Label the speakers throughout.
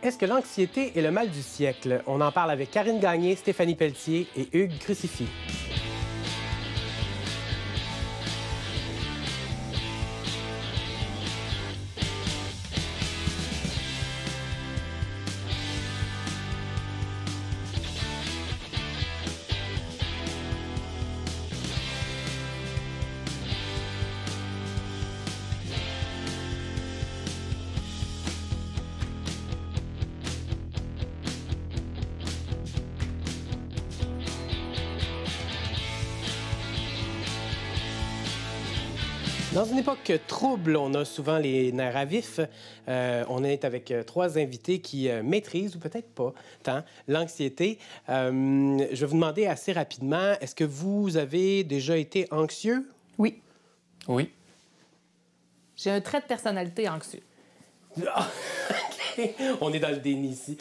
Speaker 1: Est-ce que l'anxiété est le mal du siècle? On en parle avec Karine Gagné, Stéphanie Pelletier et Hugues Crucifix. Dans une époque trouble, on a souvent les nerfs à vif. On est avec trois invités qui maîtrisent, ou peut-être pas tant, l'anxiété. Je vais vous demander assez rapidement, est-ce que vous avez déjà été anxieux?
Speaker 2: Oui.
Speaker 3: Oui.
Speaker 2: J'ai un trait de personnalité anxieux.
Speaker 1: OK. On est dans le déni ici.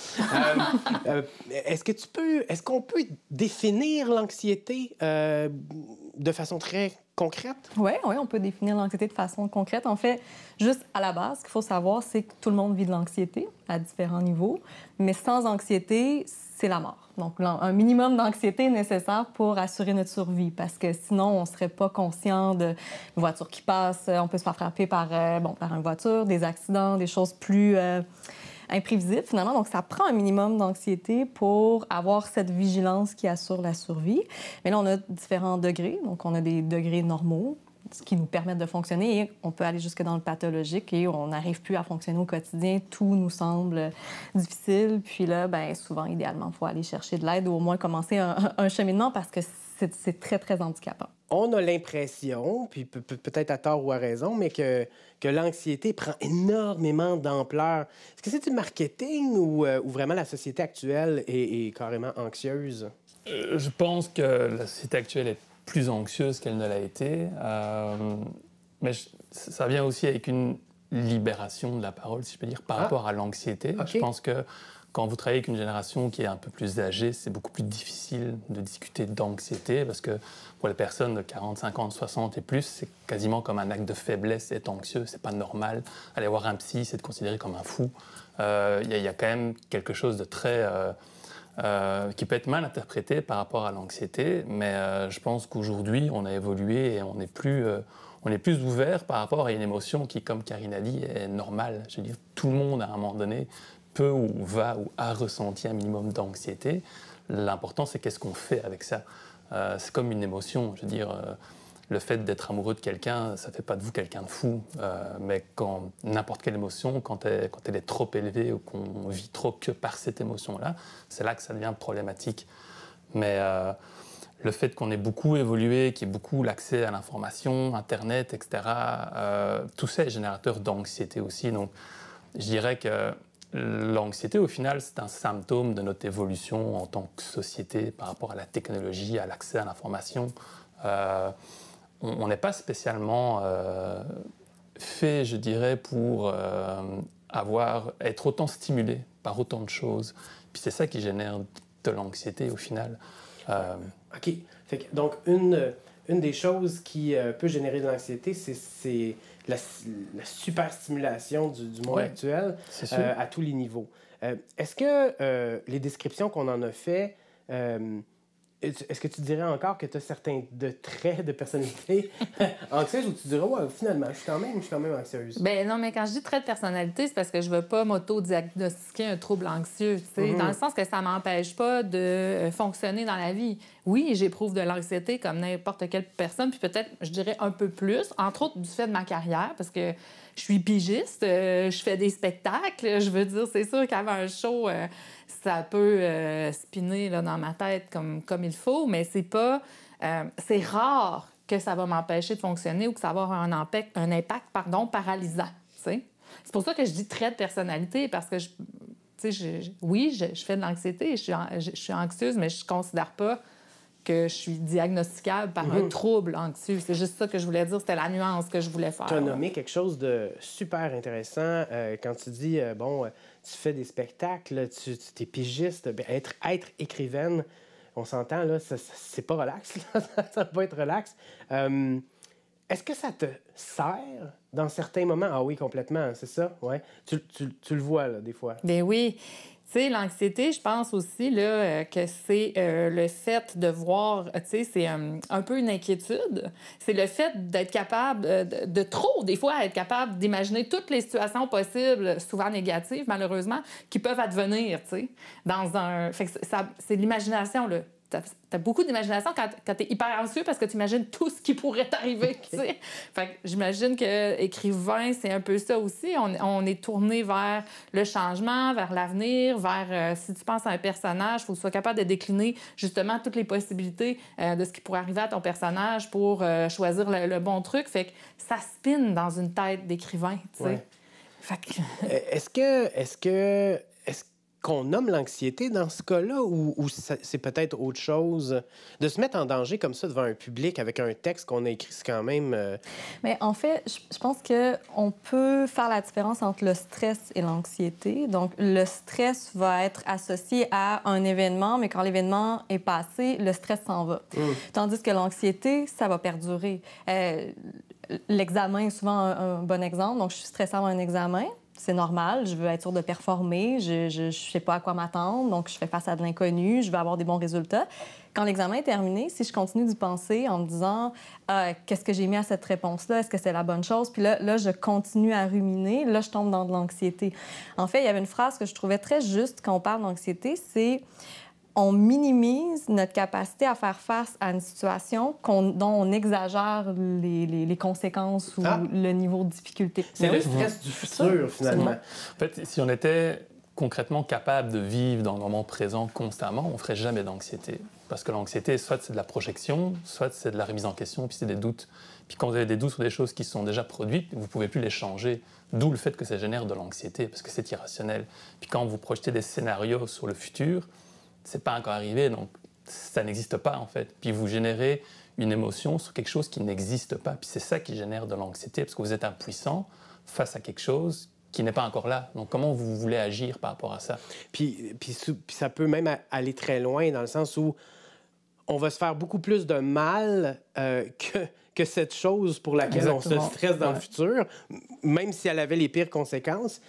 Speaker 1: Est-ce qu'on peut définir l'anxiété de façon très concrète?
Speaker 3: Oui, on peut définir l'anxiété de façon concrète. En fait, juste à la base, ce qu'il faut savoir, c'est que tout le monde vit de l'anxiété à différents niveaux, mais sans anxiété, c'est la mort. Donc, un minimum d'anxiété est nécessaire pour assurer notre survie, parce que sinon, on ne serait pas conscient de voitures qui passent, on peut se faire frapper par une voiture, des accidents, des choses plus imprévisibles, finalement. Donc, ça prend un minimum d'anxiété pour avoir cette vigilance qui assure la survie. Mais là, on a différents degrés. Donc, on a des degrés normaux, ce qui nous permettent de fonctionner, et on peut aller jusque dans le pathologique et on n'arrive plus à fonctionner au quotidien. Tout nous semble difficile. Puis là, bien, souvent, idéalement, il faut aller chercher de l'aide ou au moins commencer un cheminement parce que c'est très, très handicapant.
Speaker 1: On a l'impression, puis peut-être à tort ou à raison, mais que l'anxiété prend énormément d'ampleur. Est-ce que c'est du marketing ou vraiment la société actuelle est carrément anxieuse?
Speaker 4: Je pense que la société actuelle est plus anxieuse qu'elle ne l'a été. Mais ça vient aussi avec une libération de la parole, si je peux dire, par rapport à l'anxiété.
Speaker 1: Okay.
Speaker 4: Je pense que quand vous travaillez avec une génération qui est un peu plus âgée, c'est beaucoup plus difficile de discuter d'anxiété parce que pour les personnes de 40, 50, 60 et plus, c'est quasiment comme un acte de faiblesse d'être anxieux. C'est pas normal. Aller voir un psy, c'est de considérer comme un fou. Y a quand même quelque chose de très... qui peut être mal interprété par rapport à l'anxiété, mais je pense qu'aujourd'hui, on a évolué et on est plus ouvert par rapport à une émotion qui, comme Karine a dit, est normale. Je veux dire, tout le monde, à un moment donné, peut ou va ou a ressenti un minimum d'anxiété. L'important, c'est qu'est-ce qu'on fait avec ça. C'est comme une émotion. Je veux dire, le fait d'être amoureux de quelqu'un, ça ne fait pas de vous quelqu'un de fou. Mais quand n'importe quelle émotion, quand elle est trop élevée ou qu'on vit trop que par cette émotion-là, c'est là que ça devient problématique. Mais le fait qu'on ait beaucoup évolué, qu'il y ait beaucoup l'accès à l'information, Internet, etc., tout ça est générateur d'anxiété aussi. Donc, je dirais que l'anxiété, au final, c'est un symptôme de notre évolution en tant que société par rapport à la technologie, à l'accès à l'information. On n'est pas spécialement fait, je dirais, pour être autant stimulé par autant de choses. Puis c'est ça qui génère de l'anxiété, au final.
Speaker 1: OK. Donc, une des choses qui peut générer de l'anxiété, c'est la superstimulation du monde actuel à tous les niveaux. Est-ce que les descriptions qu'on en a fait, est-ce que tu dirais encore que tu as certains traits de personnalité anxieuse ou tu dirais, ouais, finalement, je suis quand même anxieuse?
Speaker 2: Ben non, mais quand je dis trait de personnalité, c'est parce que je veux pas m'auto-diagnostiquer un trouble anxieux, tu sais, dans le sens que ça m'empêche pas de fonctionner dans la vie. Oui, j'éprouve de l'anxiété comme n'importe quelle personne, puis peut-être, je dirais, un peu plus, entre autres du fait de ma carrière, parce que je suis pigiste, je fais des spectacles, je veux dire, c'est sûr qu'avant un show, ça peut spinner là, dans ma tête comme il faut, mais c'est pas... c'est rare que ça va m'empêcher de fonctionner ou que ça va avoir un impact paralysant, tu sais. C'est pour ça que je dis trait de personnalité, parce que, oui, je fais de l'anxiété, je suis anxieuse, mais je considère pas que je suis diagnosticable par un trouble anxieux. C'est juste ça que je voulais dire. C'était la nuance que je voulais faire.
Speaker 1: Tu as nommé quelque chose de super intéressant quand tu dis, tu fais des spectacles, tu es pigiste. Bien, être écrivaine, on s'entend, là, c'est pas relax. Ça va pas être relax. est-ce que ça te sert dans certains moments? Ah oui, complètement, c'est ça? Ouais. Tu le vois, là, des fois.
Speaker 2: Bien oui. Tu sais, l'anxiété, je pense aussi là, que c'est le fait de voir, tu sais, c'est un peu une inquiétude. C'est le fait d'être capable, de trop, des fois, être capable d'imaginer toutes les situations possibles, souvent négatives, malheureusement, qui peuvent advenir, tu sais, dans un... Fait que c'est l'imagination, là. T'as beaucoup d'imagination quand t'es hyper anxieux parce que tu imagines tout ce qui pourrait t'arriver, tu sais. Fait que j'imagine que écrivain, c'est un peu ça aussi. On est tourné vers le changement, vers l'avenir, vers... si tu penses à un personnage, il faut que tu sois capable de décliner justement toutes les possibilités de ce qui pourrait arriver à ton personnage pour choisir le bon truc. Fait que ça spinne dans une tête d'écrivain, tu sais.
Speaker 1: Ouais.
Speaker 2: Fait que...
Speaker 1: Est-ce qu'on nomme l'anxiété dans ce cas-là ou c'est peut-être autre chose? De se mettre en danger comme ça devant un public avec un texte qu'on a écrit, c'est quand même...
Speaker 3: Mais en fait, je pense qu'on peut faire la différence entre le stress et l'anxiété. Donc, le stress va être associé à un événement, mais quand l'événement est passé, le stress s'en va. Tandis que l'anxiété, ça va perdurer. L'examen est souvent un bon exemple. Donc, je suis stressée avant un examen. C'est normal, je veux être sûre de performer, je ne sais pas à quoi m'attendre, donc je fais face à de l'inconnu, je veux avoir des bons résultats. Quand l'examen est terminé, si je continue d'y penser en me disant qu'est-ce que j'ai mis à cette réponse-là, est-ce que c'est la bonne chose, puis là, je continue à ruminer, là, je tombe dans de l'anxiété. En fait, il y avait une phrase que je trouvais très juste quand on parle d'anxiété, c'est on minimise notre capacité à faire face à une situation dont on exagère les conséquences ou le niveau de difficulté.
Speaker 1: C'est le stress du futur, finalement.
Speaker 4: En fait, si on était concrètement capable de vivre dans le moment présent constamment, on ne ferait jamais d'anxiété. Parce que l'anxiété, soit c'est de la projection, soit c'est de la remise en question, puis c'est des doutes. Puis quand vous avez des doutes sur des choses qui sont déjà produites, vous ne pouvez plus les changer. D'où le fait que ça génère de l'anxiété, parce que c'est irrationnel. Puis quand vous projetez des scénarios sur le futur, c'est pas encore arrivé, donc ça n'existe pas en fait. Puis vous générez une émotion sur quelque chose qui n'existe pas. Puis c'est ça qui génère de l'anxiété, parce que vous êtes impuissant face à quelque chose qui n'est pas encore là. Donc comment vous voulez agir par rapport à ça?
Speaker 1: Puis ça peut même aller très loin dans le sens où on va se faire beaucoup plus de mal que cette chose pour laquelle on se stresse dans le futur, même si elle avait les pires conséquences.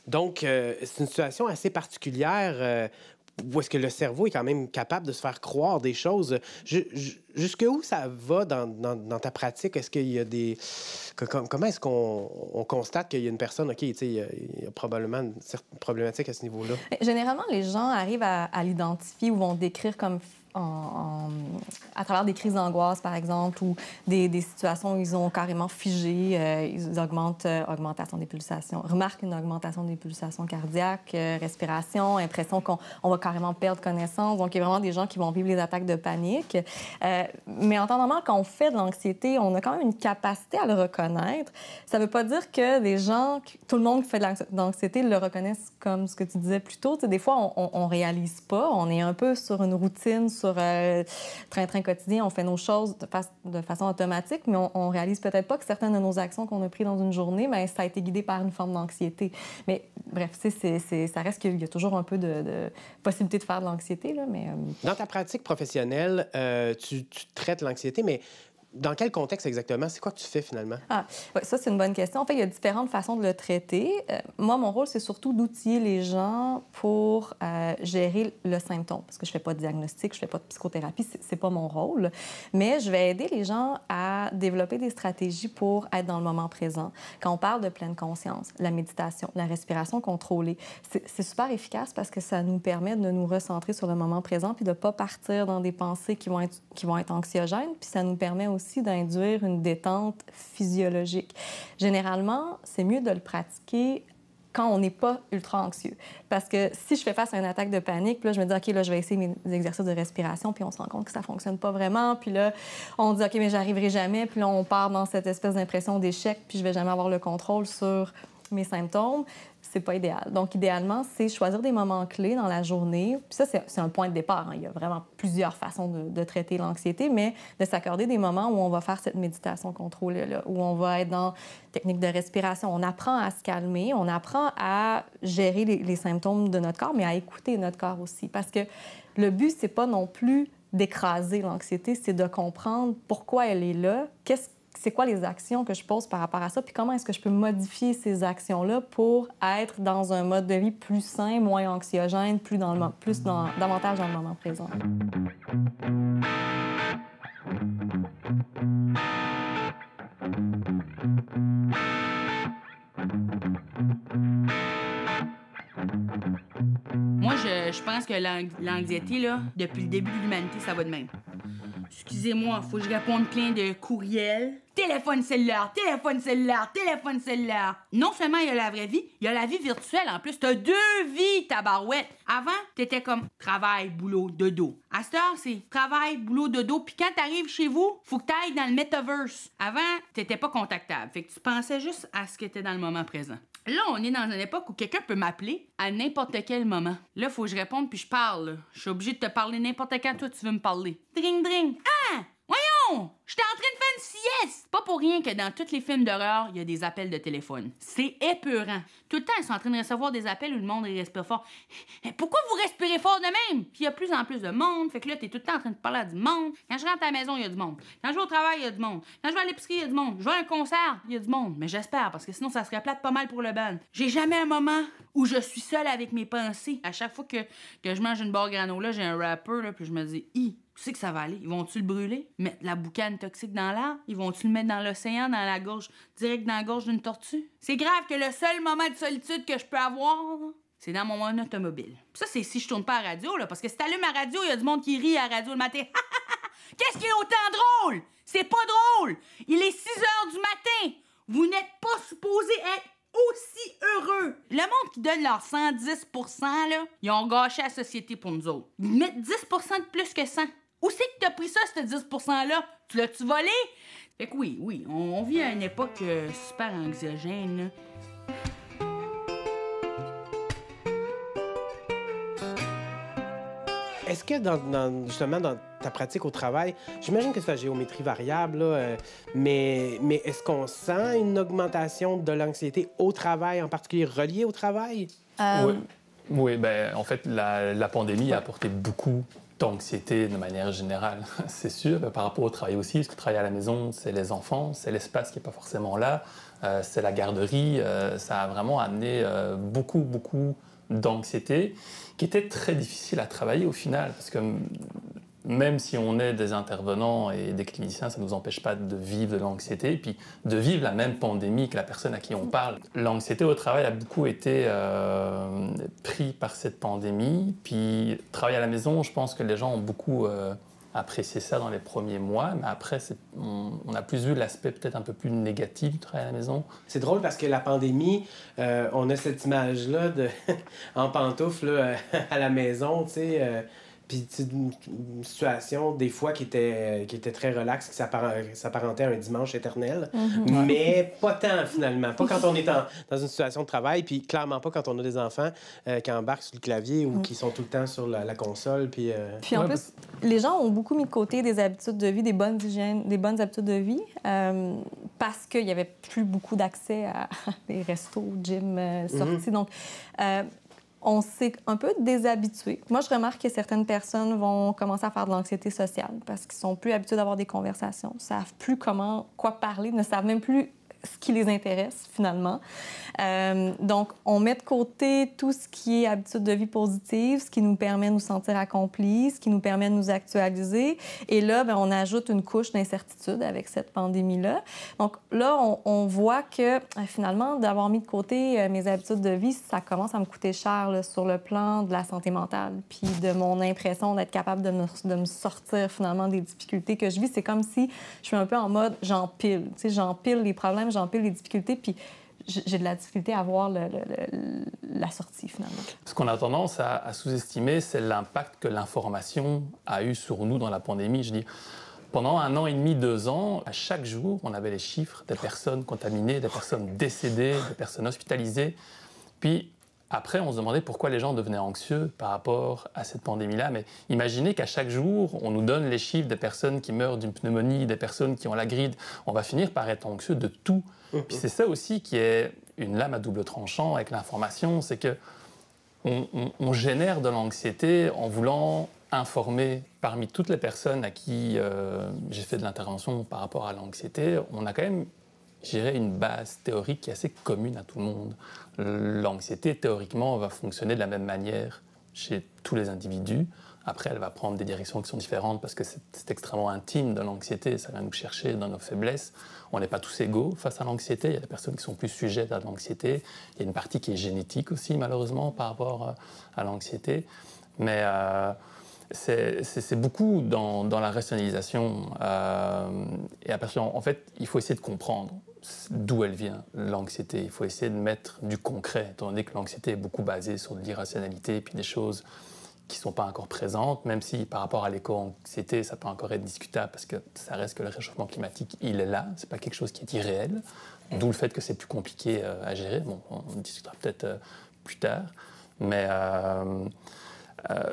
Speaker 1: Donc, c'est une situation assez particulière où est-ce que le cerveau est quand même capable de se faire croire des choses. Jusqu'où ça va dans ta pratique? Est-ce qu'il y a des... Comment est-ce qu'on constate qu'il y a une personne, OK, tu sais, il y a probablement une certaine problématique à ce niveau-là?
Speaker 3: Généralement, les gens arrivent à l'identifier ou vont décrire comme à travers des crises d'angoisse, par exemple, ou des situations où ils ont carrément figé, ils augmentent augmentation des pulsations, remarquent une augmentation des pulsations cardiaques, respiration, impression qu'on va carrément perdre connaissance. Donc, il y a vraiment des gens qui vont vivre les attaques de panique. Mais en temps normal, quand on fait de l'anxiété, on a quand même une capacité à le reconnaître. Ça ne veut pas dire que les gens, tout le monde qui fait de l'anxiété le reconnaissent comme ce que tu disais plus tôt. Tu sais, des fois, on ne réalise pas. On est un peu sur une routine, sur train-train quotidien, on fait nos choses de façon automatique, mais on réalise peut-être pas que certaines de nos actions qu'on a prises dans une journée, bien, ça a été guidé par une forme d'anxiété. Mais bref, ça reste qu'il y a toujours un peu de possibilité de faire de l'anxiété, là, mais...
Speaker 1: Dans ta pratique professionnelle, tu traites l'anxiété, mais dans quel contexte exactement? C'est quoi que tu fais finalement?
Speaker 3: Ouais, ça, c'est une bonne question. En fait, il y a différentes façons de le traiter. Moi, mon rôle, c'est surtout d'outiller les gens pour gérer le symptôme. Parce que je ne fais pas de diagnostic, je ne fais pas de psychothérapie, c'est pas mon rôle. Mais je vais aider les gens à développer des stratégies pour être dans le moment présent. Quand on parle de pleine conscience, la méditation, la respiration contrôlée, c'est super efficace parce que ça nous permet de nous recentrer sur le moment présent puis de ne pas partir dans des pensées qui vont être anxiogènes. Puis ça nous permet aussi d'induire une détente physiologique. Généralement, c'est mieux de le pratiquer quand on n'est pas ultra anxieux. Parce que si je fais face à une attaque de panique, puis là, je me dis, OK, là, je vais essayer mes exercices de respiration, puis on se rend compte que ça ne fonctionne pas vraiment. Puis là, on dit, OK, mais j'arriverai jamais. Puis là, on part dans cette espèce d'impression d'échec, puis je vais jamais avoir le contrôle sur mes symptômes. C'est pas idéal. Donc, idéalement, c'est choisir des moments clés dans la journée. Puis ça, c'est un point de départ. Il y a vraiment plusieurs façons de traiter l'anxiété, mais de s'accorder des moments où on va faire cette méditation contrôlée-là, où on va être dans technique de respiration. On apprend à se calmer, on apprend à gérer les symptômes de notre corps, mais à écouter notre corps aussi. Parce que le but, c'est pas non plus d'écraser l'anxiété, c'est de comprendre pourquoi elle est là, c'est quoi les actions que je pose par rapport à ça, puis comment est-ce que je peux modifier ces actions-là pour être dans un mode de vie plus sain, moins anxiogène, davantage dans le moment présent.
Speaker 5: Moi, je pense que l'anxiété, là, depuis le début de l'humanité, ça va de même. Excusez-moi, faut que je réponde plein de courriels. Téléphone cellulaire, téléphone cellulaire, téléphone cellulaire. Non seulement il y a la vraie vie, il y a la vie virtuelle. En plus, t'as 2 vies, tabarouette. Avant, t'étais comme travail, boulot, dodo. À cette heure, c'est travail, boulot, dodo. Puis quand t'arrives chez vous, faut que t'ailles dans le metaverse. Avant, t'étais pas contactable. Fait que tu pensais juste à ce qui était dans le moment présent. Là, on est dans une époque où quelqu'un peut m'appeler à n'importe quel moment. Là, faut que je réponde puis je parle. Là. Je suis obligée de te parler n'importe quand toi tu veux me parler. Dring, dring. Ah! Voyons! J'étais en train de faire une sieste! Pas pour rien que dans tous les films d'horreur, il y a des appels de téléphone. C'est épeurant. Tout le temps, ils sont en train de recevoir des appels où le monde respire fort. Pourquoi vous respirez fort de même? Puis il y a plus en plus de monde. Fait que là, t'es tout le temps en train de parler à du monde. Quand je rentre à la maison, il y a du monde. Quand je vais au travail, il y a du monde. Quand je vais à l'épicerie, il y a du monde. Je vais à un concert, il y a du monde. Mais j'espère, parce que sinon, ça serait plate pas mal pour le band. J'ai jamais un moment où je suis seule avec mes pensées. À chaque fois que je mange une barre granola, j'ai un wrapper, là, puis je me dis, où c'est que ça va aller? Ils vont-tu le brûler? Mettre la boucane toxique dans l'air? Ils vont-tu le mettre dans l'océan, dans la gorge, direct dans la gorge d'une tortue? C'est grave que le seul moment de solitude que je peux avoir, c'est dans mon automobile. Pis ça, c'est si je tourne pas à la radio, là, parce que si t'allumes la radio, il y a du monde qui rit à la radio le matin. Qu'est-ce qui est autant drôle? C'est pas drôle! Il est 6 heures du matin! Vous n'êtes pas supposé être aussi heureux. Le monde qui donne leur 110 %, là, ils ont gâché la société pour nous autres. Ils mettent 10 % de plus que 100. Où c'est que t'as pris ça, ce 10 %-là? Tu l'as-tu volé? Fait que oui, on vit à une époque super anxiogène, là.
Speaker 1: Est-ce que justement dans ta pratique au travail, j'imagine que c'est la géométrie variable, là, mais est-ce qu'on sent une augmentation de l'anxiété au travail, en particulier reliée au travail?
Speaker 4: Oui, ben, en fait, la pandémie a apporté beaucoup d'anxiété de manière générale, c'est sûr, par rapport au travail aussi, parce que travailler à la maison, c'est les enfants, c'est l'espace qui n'est pas forcément là, c'est la garderie, ça a vraiment amené beaucoup d'anxiété, qui était très difficile à travailler au final, parce que même si on est des intervenants et des cliniciens, ça ne nous empêche pas de vivre de l'anxiété, et puis de vivre la même pandémie que la personne à qui on parle. L'anxiété au travail a beaucoup été pris par cette pandémie, puis travailler à la maison, je pense que les gens ont beaucoup apprécié ça dans les premiers mois, mais après, on a plus vu l'aspect peut-être un peu plus négatif du travail à la maison.
Speaker 1: C'est drôle parce que la pandémie, on a cette image-là en pantoufles là, à la maison, tu sais... Puis une situation, des fois, qui était très relaxe, qui s'apparentait à un dimanche éternel. Mais pas tant, finalement. Pas quand on est dans une situation de travail, puis clairement pas quand on a des enfants qui embarquent sur le clavier ou qui sont tout le temps sur la console. Puis
Speaker 3: en plus, les gens ont beaucoup mis de côté des habitudes de vie, des bonnes habitudes de vie, parce qu'il n'y avait plus beaucoup d'accès à des restos, gym, sorties. Donc, on s'est un peu déshabitué. Moi, je remarque que certaines personnes vont commencer à faire de l'anxiété sociale parce qu'ils sont plus habitués d'avoir des conversations, ne savent plus quoi parler, ne savent même plus ce qui les intéresse, finalement. Donc, on met de côté tout ce qui est habitude de vie positive, ce qui nous permet de nous sentir accomplis, ce qui nous permet de nous actualiser. Et là, bien, on ajoute une couche d'incertitude avec cette pandémie-là. Donc là, on voit que, finalement, d'avoir mis de côté mes habitudes de vie, ça commence à me coûter cher là, sur le plan de la santé mentale, puis de mon impression d'être capable de me sortir, finalement, des difficultés que je vis. C'est comme si je suis un peu en mode j'empile. Tu sais, j'empile les problèmes, j'empile les difficultés, puis j'ai de la difficulté à voir la sortie, finalement.
Speaker 4: Ce qu'on a tendance à sous-estimer, c'est l'impact que l'information a eu sur nous dans la pandémie. Je dis, pendant 1 an et demi, 2 ans, à chaque jour, on avait les chiffres des personnes contaminées, des personnes décédées, des personnes hospitalisées. Puis après, on se demandait pourquoi les gens devenaient anxieux par rapport à cette pandémie-là. Mais imaginez qu'à chaque jour, on nous donne les chiffres des personnes qui meurent d'une pneumonie, des personnes qui ont la grippe. On va finir par être anxieux de tout. Puis c'est ça aussi qui est une lame à double tranchant avec l'information, c'est que on génère de l'anxiété en voulant informé parmi toutes les personnes à qui j'ai fait de l'intervention par rapport à l'anxiété, on a quand même, je dirais, une base théorique qui est assez commune à tout le monde. L'anxiété, théoriquement, va fonctionner de la même manière chez tous les individus. Après, elle va prendre des directions qui sont différentes parce que c'est extrêmement intime de l'anxiété, ça vient nous chercher dans nos faiblesses. On n'est pas tous égaux face à l'anxiété, il y a des personnes qui sont plus sujettes à l'anxiété, il y a une partie qui est génétique aussi, malheureusement, par rapport à l'anxiété. Mais c'est beaucoup dans la rationalisation. Et après, en fait, il faut essayer de comprendre d'où elle vient, l'anxiété. Il faut essayer de mettre du concret, étant donné que l'anxiété est beaucoup basée sur de l'irrationalité et puis des choses qui ne sont pas encore présentes, même si par rapport à l'éco-anxiété, ça peut encore être discutable parce que ça reste que le réchauffement climatique, il est là, ce n'est pas quelque chose qui est irréel, d'où le fait que c'est plus compliqué à gérer. Bon, on discutera peut-être plus tard, mais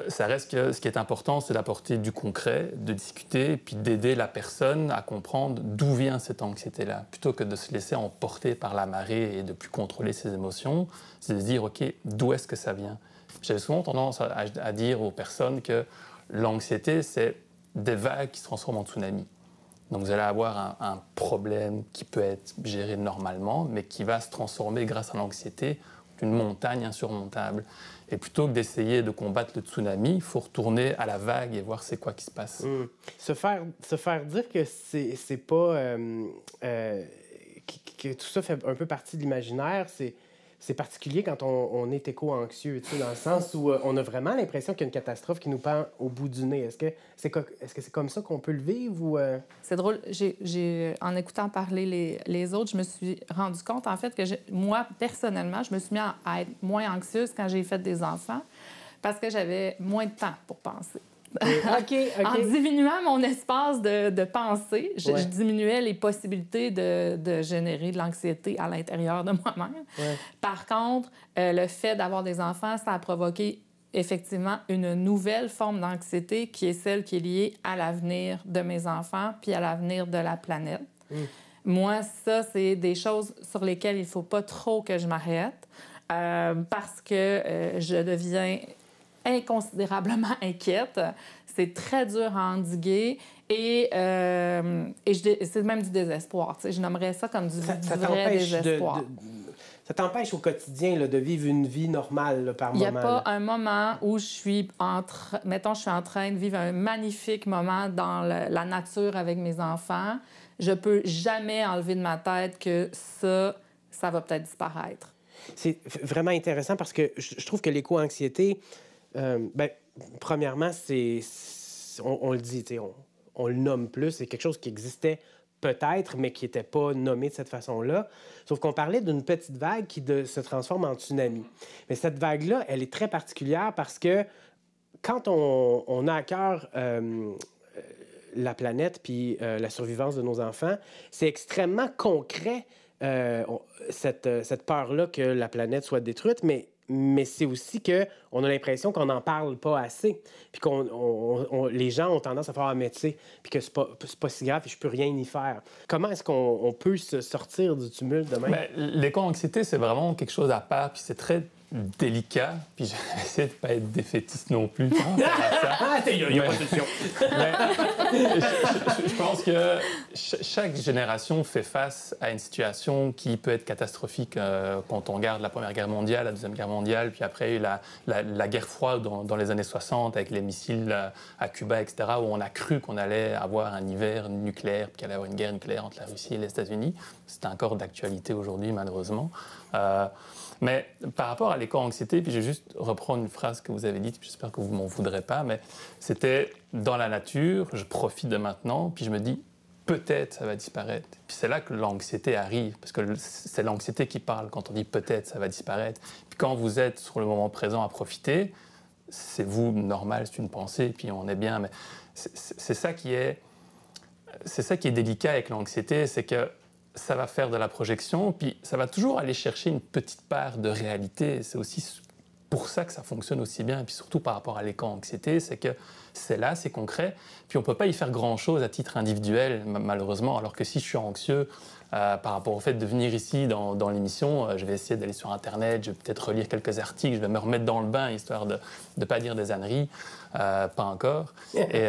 Speaker 4: ça reste que ce qui est important, c'est d'apporter du concret, de discuter, et puis d'aider la personne à comprendre d'où vient cette anxiété-là, plutôt que de se laisser emporter par la marée et de ne plus contrôler ses émotions, c'est de se dire, OK, d'où est-ce que ça vient? J'avais souvent tendance à dire aux personnes que l'anxiété, c'est des vagues qui se transforment en tsunami. Donc vous allez avoir un problème qui peut être géré normalement, mais qui va se transformer grâce à l'anxiété en une montagne insurmontable. Et plutôt que d'essayer de combattre le tsunami, il faut retourner à la vague et voir c'est quoi qui se passe.
Speaker 1: Se faire dire que c'est pas... que tout ça fait un peu partie de l'imaginaire, c'est particulier quand on est éco-anxieux, tu sais, dans le sens où on a vraiment l'impression qu'il y a une catastrophe qui nous pend au bout du nez. Est-ce que c'est comme ça qu'on peut le vivre ou...
Speaker 2: C'est drôle. En écoutant parler les autres, je me suis rendu compte, en fait, que moi, personnellement, je me suis mis à être moins anxieuse quand j'ai fait des enfants parce que j'avais moins de temps pour penser.
Speaker 1: OK.
Speaker 2: En diminuant mon espace de pensée, je diminuais les possibilités de générer de l'anxiété à l'intérieur de moi-même.
Speaker 1: Ouais.
Speaker 2: Par contre, le fait d'avoir des enfants, ça a provoqué effectivement une nouvelle forme d'anxiété qui est celle qui est liée à l'avenir de mes enfants puis à l'avenir de la planète. Moi, ça, c'est des choses sur lesquelles il ne faut pas trop que je m'arrête parce que je deviens inconsidérablement inquiète. C'est très dur à endiguer et c'est même du désespoir. Tu sais, je nommerais ça comme du vrai désespoir.
Speaker 1: Ça t'empêche au quotidien là, de vivre une vie normale là, par moment.
Speaker 2: Il n'y a pas un moment où je suis en train de vivre un magnifique moment dans la nature avec mes enfants. Je peux jamais enlever de ma tête que ça va peut-être disparaître.
Speaker 1: C'est vraiment intéressant parce que je trouve que l'éco-anxiété, premièrement, on le dit, on le nomme plus, c'est quelque chose qui existait peut-être, mais qui n'était pas nommé de cette façon-là. Sauf qu'on parlait d'une petite vague qui se transforme en tsunami. Mais cette vague-là, elle est très particulière parce que quand on a à cœur la planète puis la survivance de nos enfants, c'est extrêmement concret, cette peur-là que la planète soit détruite, mais c'est aussi qu'on a l'impression qu'on n'en parle pas assez, puis les gens ont tendance à faire un métier, puis que c'est pas si grave et je peux rien y faire. Comment est-ce qu'on peut se sortir du tumulte de même?
Speaker 4: L'éco-anxiété, c'est vraiment quelque chose à part, puis c'est très délicat, puis j'essaie de ne pas être défaitiste non plus.
Speaker 1: Il n'y a pas de solution.
Speaker 4: Je pense que chaque génération fait face à une situation qui peut être catastrophique quand on regarde la Première Guerre mondiale, la Deuxième Guerre mondiale, puis après il y a eu la guerre froide dans les années 60 avec les missiles à Cuba, etc., où on a cru qu'on allait avoir un hiver nucléaire, puis qu'il allait y avoir une guerre nucléaire entre la Russie et les États-Unis. C'est encore d'actualité aujourd'hui, malheureusement. Mais par rapport à l'éco-anxiété, puis je vais juste reprendre une phrase que vous avez dite, puis j'espère que vous ne m'en voudrez pas, mais c'était dans la nature, je profite de maintenant, puis je me dis peut-être ça va disparaître. Puis c'est là que l'anxiété arrive, parce que c'est l'anxiété qui parle quand on dit peut-être ça va disparaître. Puis quand vous êtes sur le moment présent à profiter, c'est vous, normal, c'est une pensée, puis on est bien, mais c'est ça qui est délicat avec l'anxiété, c'est que ça va faire de la projection, puis ça va toujours aller chercher une petite part de réalité. C'est aussi pour ça que ça fonctionne aussi bien, et puis surtout par rapport à l'éco-anxiété, c'est que c'est là, c'est concret, puis on ne peut pas y faire grand-chose à titre individuel, malheureusement, alors que si je suis anxieux par rapport au fait de venir ici dans l'émission, je vais essayer d'aller sur Internet, je vais peut-être relire quelques articles, je vais me remettre dans le bain, histoire de ne pas dire des âneries, pas encore. Et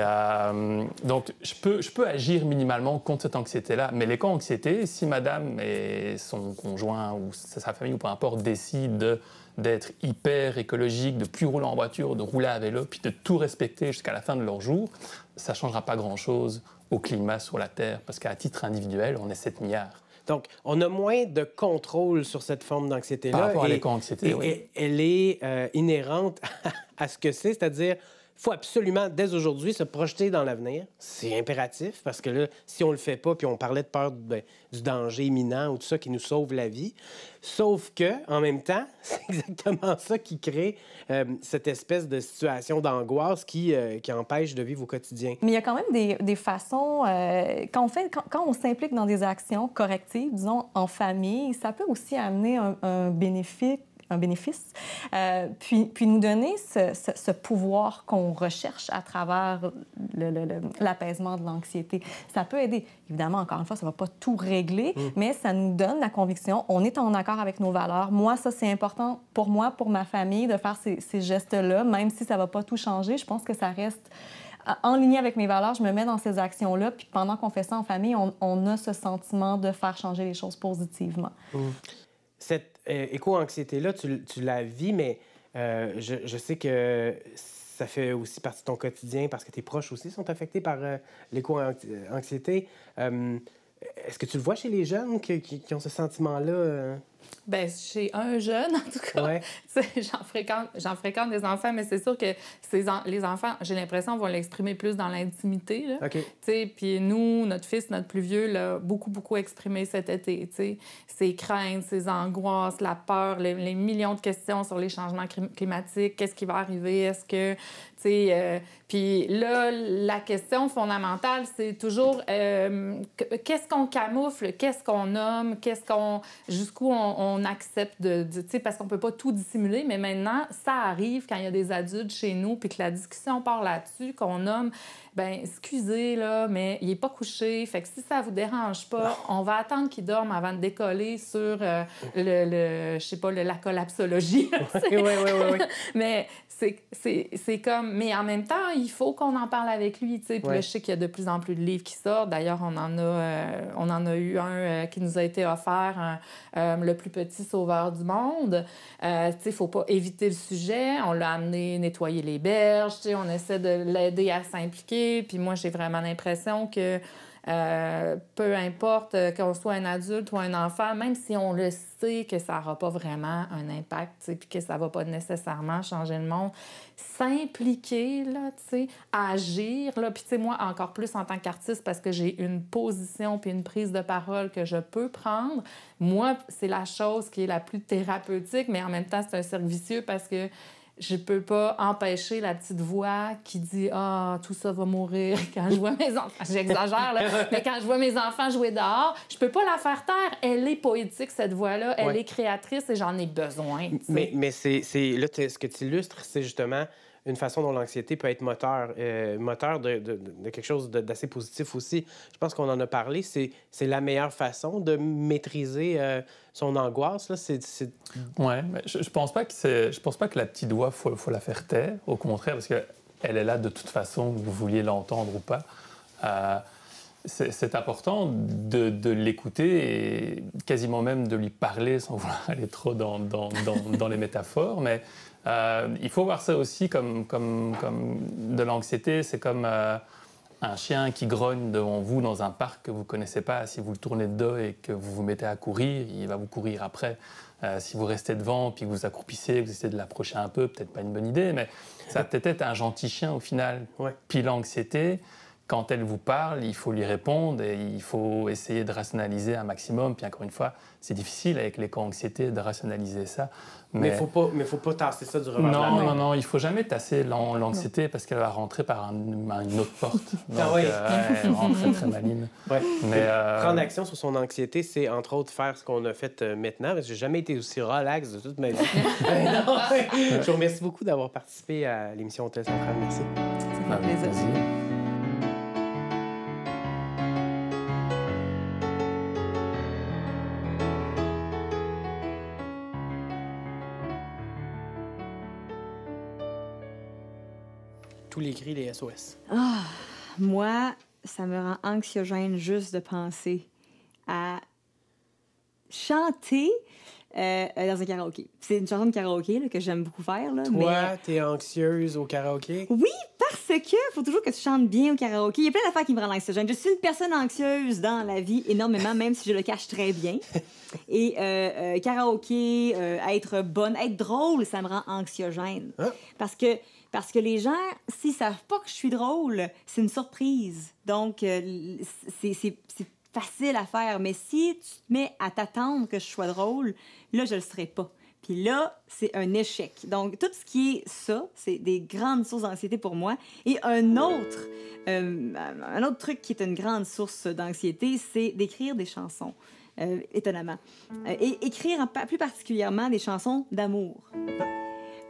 Speaker 4: donc, je peux agir minimalement contre cette anxiété-là, mais l'éco-anxiété, si madame et son conjoint ou sa famille ou peu importe décident d'être hyper écologique, de plus rouler en voiture, de rouler à vélo, puis de tout respecter jusqu'à la fin de leur jour, ça ne changera pas grand-chose au climat sur la Terre, parce qu'à titre individuel, on est 7 milliards.
Speaker 1: Donc, on a moins de contrôle sur cette forme d'anxiété-là.
Speaker 4: Par rapport à l'éco-anxiété, oui.
Speaker 1: Et elle est inhérente à ce que c'est-à-dire il faut absolument, dès aujourd'hui, se projeter dans l'avenir. C'est impératif, parce que là, si on le fait pas, puis on parlait de peur du danger imminent ou tout ça qui nous sauve la vie, sauf que, en même temps, c'est exactement ça qui crée cette espèce de situation d'angoisse qui empêche de vivre au quotidien.
Speaker 3: Mais il y a quand même des façons... quand on s'implique dans des actions correctives, disons, en famille, ça peut aussi amener un bénéfice, puis nous donner ce pouvoir qu'on recherche à travers l'apaisement de l'anxiété. Ça peut aider. Évidemment, encore une fois, ça ne va pas tout régler, mais ça nous donne la conviction, on est en accord avec nos valeurs. Moi, ça, c'est important pour moi, pour ma famille, de faire ces gestes-là, même si ça ne va pas tout changer. Je pense que ça reste en ligne avec mes valeurs. Je me mets dans ces actions-là, puis pendant qu'on fait ça en famille, on a ce sentiment de faire changer les choses positivement.
Speaker 1: Cette éco-anxiété-là, tu la vis, mais je sais que ça fait aussi partie de ton quotidien parce que tes proches aussi sont affectés par l'éco-anxiété. Est-ce que tu le vois chez les jeunes qui ont ce sentiment-là?
Speaker 2: Bien, chez un jeune, en tout cas.
Speaker 1: Ouais.
Speaker 2: J'en fréquente des enfants, mais c'est sûr que les enfants, j'ai l'impression, vont l'exprimer plus dans l'intimité. Là.
Speaker 1: OK.
Speaker 2: Puis nous, notre fils, notre plus vieux, l'a beaucoup exprimé cet été. T'sais. Ses craintes, ses angoisses, la peur, les millions de questions sur les changements climatiques. Qu'est-ce qui va arriver? Est-ce que... puis là, la question fondamentale, c'est toujours qu'est-ce qu'on camoufle, qu'est-ce qu'on nomme, jusqu'où on accepte parce qu'on peut pas tout dissimuler, mais maintenant, ça arrive quand il y a des adultes chez nous, puis que la discussion part là-dessus, qu'on nomme, ben excusez, là, mais il est pas couché, fait que si ça vous dérange pas, on va attendre qu'il dorme avant de décoller sur je sais pas, la collapsologie.
Speaker 1: Oui.
Speaker 2: Mais c'est comme... Mais en même temps, il faut qu'on en parle avec lui, tu sais. Puis là, je sais qu'il y a de plus en plus de livres qui sortent. D'ailleurs, on en a eu un qui nous a été offert, Le plus petit sauveur du monde. Tu sais, il faut pas éviter le sujet. On l'a amené nettoyer les berges, tu sais. On essaie de l'aider à s'impliquer. Puis moi, j'ai vraiment l'impression que peu importe qu'on soit un adulte ou un enfant, même si on le sait que ça n'aura pas vraiment un impact, puis que ça ne va pas nécessairement changer le monde, s'impliquer, là, agir, là, puis moi, encore plus en tant qu'artiste, parce que j'ai une position puis une prise de parole que je peux prendre, moi, c'est la chose qui est la plus thérapeutique, mais en même temps, c'est un cercle vicieux parce que je peux pas empêcher la petite voix qui dit « Ah, tout ça va mourir quand je vois mes enfants. » J'exagère, là. Mais quand je vois mes enfants jouer dehors, je peux pas la faire taire. Elle est poétique, cette voix-là. Elle est créatrice et j'en ai besoin. T'sais.
Speaker 1: Mais c'est là, ce que tu illustres, c'est justement une façon dont l'anxiété peut être moteur de quelque chose d'assez positif aussi. Je pense qu'on en a parlé. C'est la meilleure façon de maîtriser son angoisse. Là.
Speaker 4: Oui, mais je pense pas que la petite voix, faut la faire taire. Au contraire, parce qu'elle est là de toute façon, que vous vouliez l'entendre ou pas. C'est important de l'écouter et quasiment même de lui parler sans vouloir aller trop dans les métaphores. Mais il faut voir ça aussi comme de l'anxiété. C'est comme un chien qui grogne devant vous dans un parc que vous ne connaissez pas. Si vous le tournez de dos et que vous vous mettez à courir, il va vous courir après. Si vous restez devant puis que vous accroupissez, vous essayez de l'approcher un peu, peut-être pas une bonne idée, mais ça va peut-être être un gentil chien au final.
Speaker 1: Ouais.
Speaker 4: Puis l'anxiété, quand elle vous parle, il faut lui répondre et il faut essayer de rationaliser un maximum. Puis encore une fois, c'est difficile avec l'éco-anxiété de rationaliser ça.
Speaker 1: Mais faut pas tasser ça du revers de la main.
Speaker 4: Non, il faut jamais tasser l'anxiété parce qu'elle va rentrer par une autre porte. Donc, elle rentre très, très maligne.
Speaker 1: Ouais. Mais prendre action sur son anxiété, c'est entre autres faire ce qu'on a fait maintenant. Parce que j'ai jamais été aussi relax de toute ma vie. Je vous remercie beaucoup d'avoir participé à l'émission Hôtel Central. Merci.
Speaker 3: Ça fait plaisir.
Speaker 1: Tous les cris, les SOS.
Speaker 6: Moi, ça me rend anxiogène juste de penser à chanter dans un karaoké. C'est une chanson de karaoké là, que j'aime beaucoup faire. Là,
Speaker 1: Toi, t'es anxieuse au karaoké?
Speaker 6: Oui, parce que faut toujours que tu chantes bien au karaoké. Il y a plein d'affaires qui me rendent anxiogène. Je suis une personne anxieuse dans la vie énormément, même si je le cache très bien. Et karaoké, être bonne, être drôle, ça me rend anxiogène.
Speaker 1: Hein?
Speaker 6: Parce que les gens, s'ils savent pas que je suis drôle, c'est une surprise. Donc, c'est facile à faire. Mais si tu te mets à t'attendre que je sois drôle, là, je le serai pas. Puis là, c'est un échec. Donc, tout ce qui est ça, c'est des grandes sources d'anxiété pour moi. Et un autre truc qui est une grande source d'anxiété, c'est d'écrire des chansons, étonnamment. Et écrire plus particulièrement des chansons d'amour.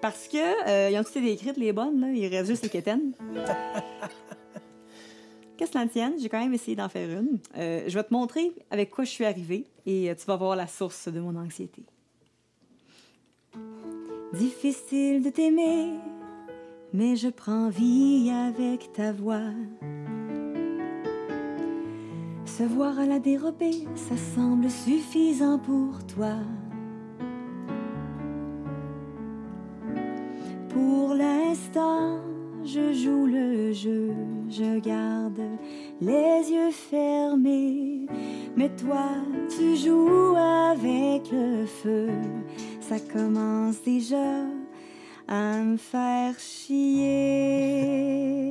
Speaker 6: Parce que, ils ont toutes été écrites, les bonnes, là. Il reste juste les quétaines. Qu'est-ce que la tienne? J'ai quand même essayé d'en faire une. Je vais te montrer avec quoi je suis arrivée et tu vas voir la source de mon anxiété. Difficile de t'aimer, mais je prends vie avec ta voix. Se voir à la dérobée, ça semble suffisant pour toi. Pour l'instant, je joue le jeu, je garde les yeux fermés. Mais toi, tu joues avec le feu. Ça commence déjà à me faire chier.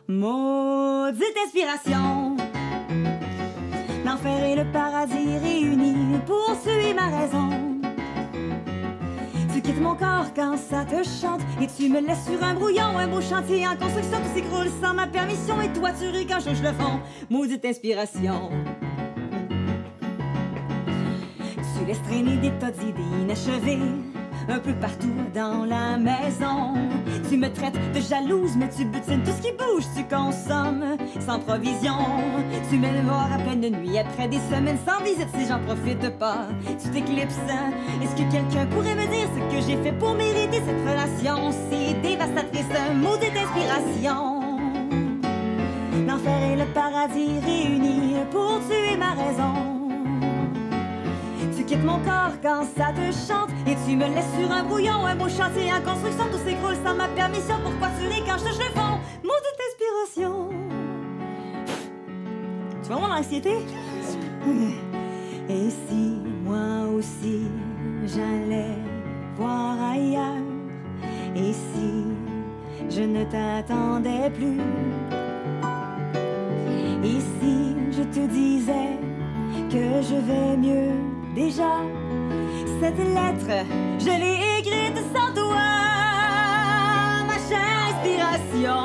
Speaker 6: Maudite inspiration, l'enfer et le paradis réunis pour tuer ma raison. Tu quittes mon corps quand ça te chante et tu me laisses sur un brouillon, un beau chantier en construction qui s'écroule sans ma permission. Et toi tu ris quand je le fond, maudite inspiration. Tu laisses traîner des tas d'idées inachevées un peu partout dans la maison. Tu me traites de jalouse, mais tu butines tout ce qui bouge, tu consommes sans provision. Tu mets le mort à pleine nuit après des semaines sans visite, si j'en profite pas, tu t'éclipses. Est-ce que quelqu'un pourrait me dire ce que j'ai fait pour mériter cette relation si dévastatrice, maudite inspiration? L'enfer et le paradis réunis pour tuer ma raison. Tu quittes mon corps quand ça te chante et tu me laisses sur un brouillon, un beau chantier en construction, tout s'écroule sans ma permission. Pourquoi tu ris quand je touche le fond? Maudite inspiration. Tu vois mon anxiété? Et si moi aussi j'allais voir ailleurs? Et si je ne t'attendais plus? Et si je te disais que je vais mieux? Déjà, cette lettre, je l'ai écrite sans toi, ma chère inspiration.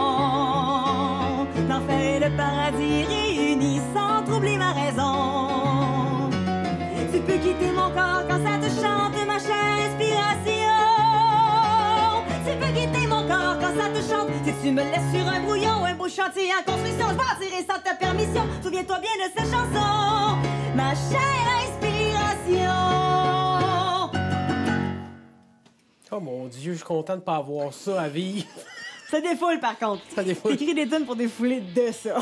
Speaker 6: L'enfer et le paradis réunis sans troubler ma raison. Tu peux quitter mon corps quand ça te chante, ma chère inspiration. Tu peux quitter mon corps quand ça te chante. Si tu me laisses sur un brouillon, un beau chantier en construction, je vais tirer sans ta permission. Souviens-toi bien de cette chanson, ma chère inspiration.
Speaker 1: Oh mon Dieu, je suis content de ne pas avoir ça à vivre.
Speaker 6: Ça défoule par contre.
Speaker 1: Ça défoule.
Speaker 6: T'écris des tonnes pour défouler de ça.